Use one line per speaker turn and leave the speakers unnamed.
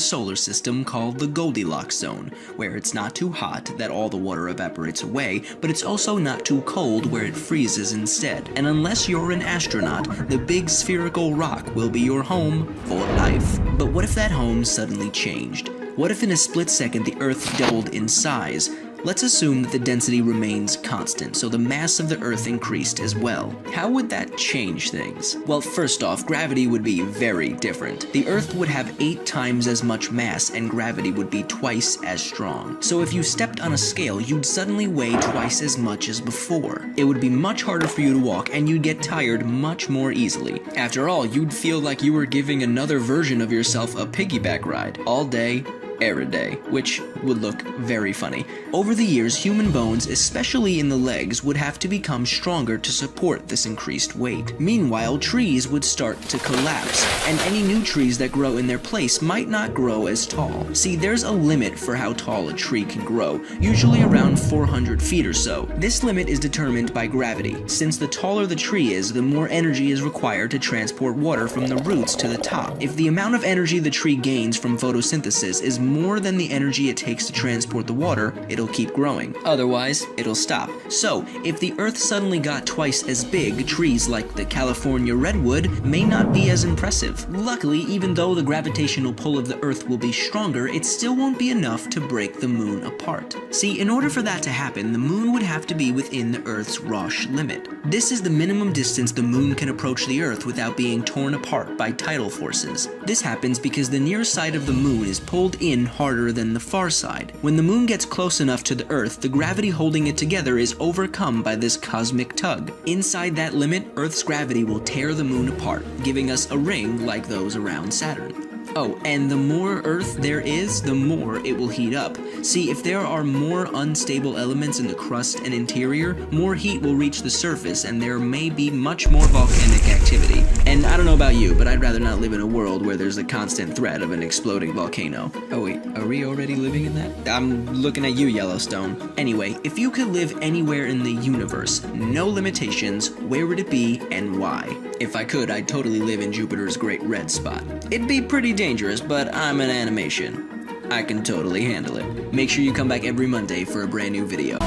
the solar system called the Goldilocks zone, where it's not too hot that all the water evaporates away, but it's also not too cold where it freezes instead. And unless you're an astronaut, the big spherical rock will be your home for life. But what if that home suddenly changed? What if in a split second the Earth doubled in size? Let's assume that the density remains constant, so the mass of the Earth increased as well. How would that change things? Well, first off, gravity would be very different. The Earth would have 8 times as much mass, and gravity would be twice as strong. So if you stepped on a scale, you'd suddenly weigh twice as much as before. It would be much harder for you to walk, and you'd get tired much more easily. After all, you'd feel like you were giving another version of yourself a piggyback ride, all day, every day, which would look very funny. Over the years, human bones, especially in the legs, would have to become stronger to support this increased weight. Meanwhile, trees would start to collapse, and any new trees that grow in their place might not grow as tall. See, there's a limit for how tall a tree can grow, usually around 400 feet or so. This limit is determined by gravity. Since the taller the tree is, the more energy is required to transport water from the roots to the top. If the amount of energy the tree gains from photosynthesis is more than the energy it takes to transport the water, it'll keep growing. Otherwise, it'll stop. So, if the Earth suddenly got twice as big, trees like the California redwood may not be as impressive. Luckily, even though the gravitational pull of the Earth will be stronger, it still won't be enough to break the moon apart. See, in order for that to happen, the moon would have to be within the Earth's Roche limit. This is the minimum distance the moon can approach the Earth without being torn apart by tidal forces. This happens because the near side of the moon is pulled in harder than the far side. When the moon gets close enough to the Earth, the gravity holding it together is overcome by this cosmic tug. Inside that limit, Earth's gravity will tear the moon apart, giving us a ring like those around Saturn. Oh, and the more Earth there is, the more it will heat up. See, if there are more unstable elements in the crust and interior, more heat will reach the surface and there may be much more volcanic activity. And I don't know about you, but I'd rather not live in a world where there's a constant threat of an exploding volcano. Oh wait, are we already living in that? I'm looking at you, Yellowstone. Anyway, if you could live anywhere in the universe, no limitations, where would it be and why? If I could, I'd totally live in Jupiter's Great Red Spot. It'd be pretty dangerous, but I'm an animation. I can totally handle it. Make sure you come back every Monday for a brand new video.